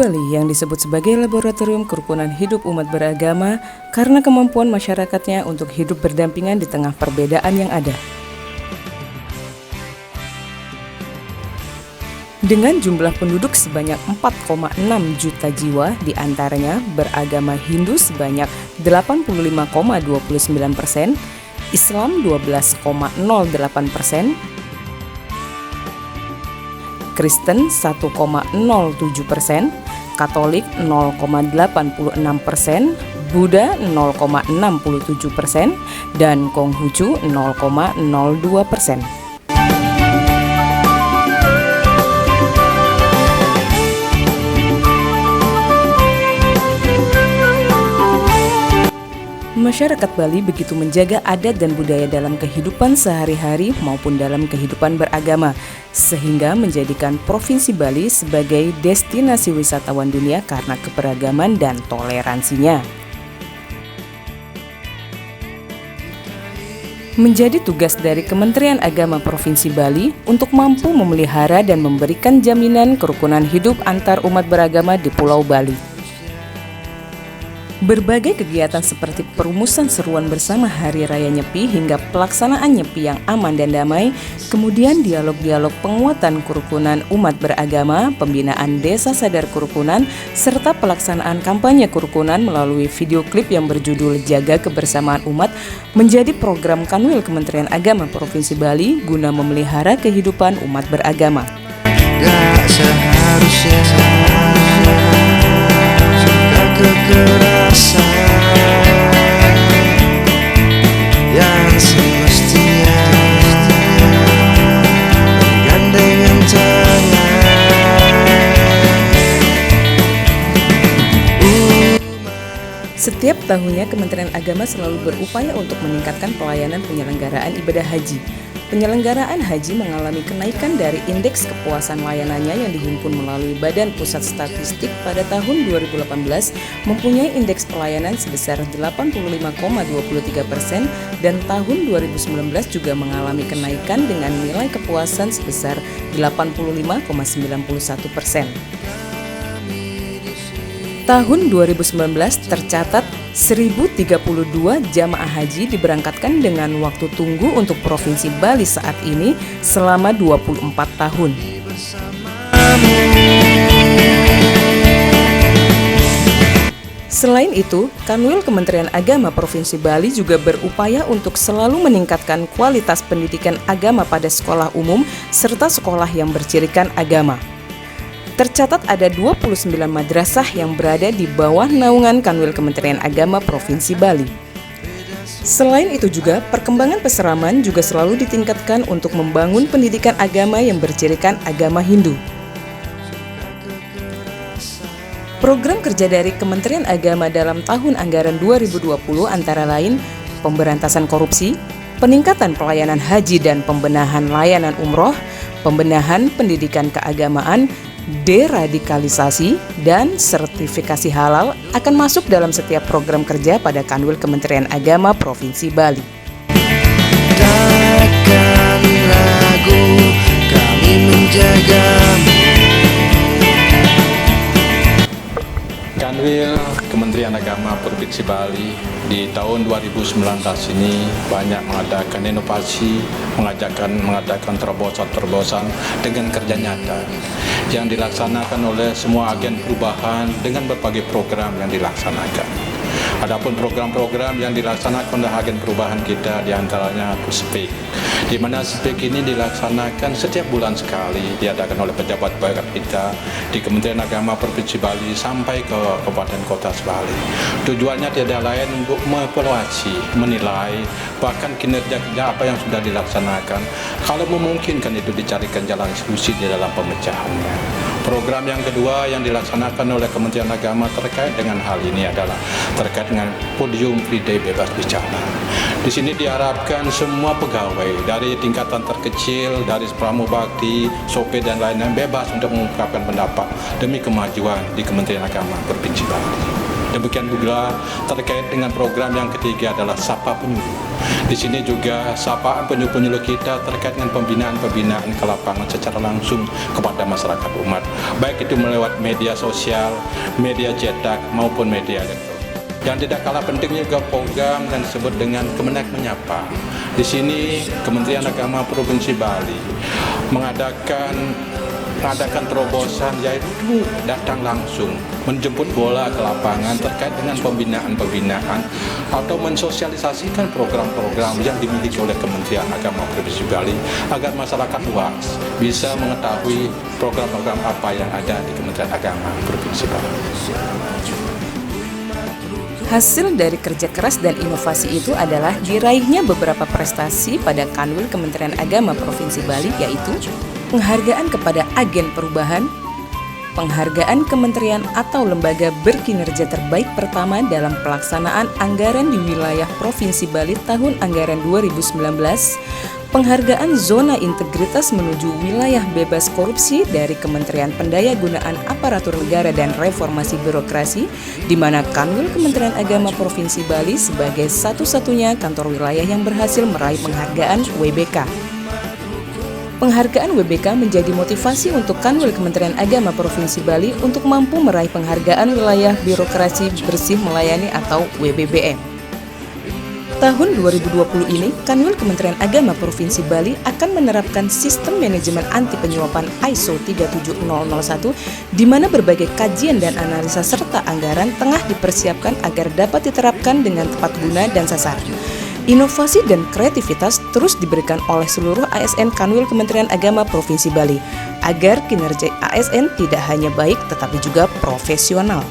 Bali yang disebut sebagai laboratorium kerukunan hidup umat beragama karena kemampuan masyarakatnya untuk hidup berdampingan di tengah perbedaan yang ada. Dengan jumlah penduduk sebanyak 4,6 juta jiwa, diantaranya beragama Hindu sebanyak 85,29%, Islam 12,08%, Kristen 1,07%, Katolik 0,86%, Buddha 0,67%, dan Konghucu 0,02%. Masyarakat Bali begitu menjaga adat dan budaya dalam kehidupan sehari-hari maupun dalam kehidupan beragama, sehingga menjadikan Provinsi Bali sebagai destinasi wisatawan dunia karena keberagaman dan toleransinya. Menjadi tugas dari Kementerian Agama Provinsi Bali untuk mampu memelihara dan memberikan jaminan kerukunan hidup antar umat beragama di Pulau Bali. Berbagai kegiatan seperti perumusan seruan bersama Hari Raya Nyepi hingga pelaksanaan Nyepi yang aman dan damai, kemudian dialog-dialog penguatan kerukunan umat beragama, pembinaan desa sadar kerukunan, serta pelaksanaan kampanye kerukunan melalui video klip yang berjudul Jaga Kebersamaan Umat menjadi program Kanwil Kementerian Agama Provinsi Bali guna memelihara kehidupan umat beragama. Gak seharusnya suka kekerasan yang semestinya bergandengan tangan. Setiap tahunnya Kementerian Agama selalu berupaya untuk meningkatkan pelayanan penyelenggaraan ibadah haji. Penyelenggaraan haji mengalami kenaikan dari indeks kepuasan layanannya yang dihimpun melalui Badan Pusat Statistik pada tahun 2018 mempunyai indeks pelayanan sebesar 85,23% dan tahun 2019 juga mengalami kenaikan dengan nilai kepuasan sebesar 85,91%. Tahun 2019 tercatat 1.032 jamaah haji diberangkatkan dengan waktu tunggu untuk Provinsi Bali saat ini selama 24 tahun. Selain itu, Kanwil Kementerian Agama Provinsi Bali juga berupaya untuk selalu meningkatkan kualitas pendidikan agama pada sekolah umum serta sekolah yang bercirikan agama. Tercatat ada 29 madrasah yang berada di bawah naungan Kanwil Kementerian Agama Provinsi Bali. Selain itu juga, perkembangan peseraman juga selalu ditingkatkan untuk membangun pendidikan agama yang bercirikan agama Hindu. Program kerja dari Kementerian Agama dalam tahun anggaran 2020 antara lain pemberantasan korupsi, peningkatan pelayanan haji dan pembenahan layanan umroh, pembenahan pendidikan keagamaan, deradikalisasi, dan sertifikasi halal akan masuk dalam setiap program kerja pada Kanwil Kementerian Agama Provinsi Bali. Takkan ragu kami menjagamu. Kanwil Kementerian Agama Provinsi Bali di tahun 2019 ini banyak mengadakan inovasi, mengadakan terobosan-terobosan dengan kerja nyata yang dilaksanakan oleh semua agen perubahan dengan berbagai program yang dilaksanakan. Adapun program-program yang dilaksanakan oleh agen perubahan kita diantaranya SPIK, di mana SPIK ini dilaksanakan setiap bulan sekali, diadakan oleh pejabat-pejabat kita di Kementerian Agama Provinsi Bali sampai ke Kabupaten Kota Bali. Tujuannya tidak lain untuk mengevaluasi, menilai, bahkan kinerja apa yang sudah dilaksanakan. Kalau memungkinkan itu dicarikan jalan solusi di dalam pemecahannya. Program yang kedua yang dilaksanakan oleh Kementerian Agama terkait dengan hal ini adalah terkait dengan podium Free Day bebas bicara. Di sini diharapkan semua pegawai dari tingkatan terkecil, dari pramubakti, sopir dan lain-lain bebas untuk mengungkapkan pendapat demi kemajuan di Kementerian Agama Provinsi Bali. Demikian juga terkait dengan program yang ketiga adalah Sapa Penyuluh. Di sini juga sapaan penyuluh-penyuluh kita terkait dengan pembinaan ke lapangan secara langsung kepada masyarakat umat, baik itu melewat media sosial, media cetak maupun media elektronik. Yang tidak kalah pentingnya juga program yang disebut dengan Kemenak Menyapa. Di sini Kementerian Agama Provinsi Bali mengadakan terobosan, yaitu datang langsung menjemput bola ke lapangan terkait dengan pembinaan atau mensosialisasikan program-program yang dimiliki oleh Kementerian Agama Provinsi Bali agar masyarakat luas bisa mengetahui program-program apa yang ada di Kementerian Agama Provinsi Bali. Hasil dari kerja keras dan inovasi itu adalah diraihnya beberapa prestasi pada Kanwil Kementerian Agama Provinsi Bali, yaitu penghargaan kepada agen perubahan, penghargaan kementerian atau lembaga berkinerja terbaik pertama dalam pelaksanaan anggaran di wilayah Provinsi Bali tahun anggaran 2019, penghargaan zona integritas menuju wilayah bebas korupsi dari Kementerian Pendayagunaan Aparatur Negara dan Reformasi Birokrasi, di mana Kanwil Kementerian Agama Provinsi Bali sebagai satu-satunya kantor wilayah yang berhasil meraih penghargaan WBK. Penghargaan WBK menjadi motivasi untuk Kanwil Kementerian Agama Provinsi Bali untuk mampu meraih penghargaan wilayah birokrasi bersih melayani atau WBBM. Tahun 2020 ini, Kanwil Kementerian Agama Provinsi Bali akan menerapkan sistem manajemen anti penyuapan ISO 37001, di mana berbagai kajian dan analisa serta anggaran tengah dipersiapkan agar dapat diterapkan dengan tepat guna dan sasaran. Inovasi dan kreativitas terus diberikan oleh seluruh ASN Kanwil Kementerian Agama Provinsi Bali, agar kinerja ASN tidak hanya baik tetapi juga profesional.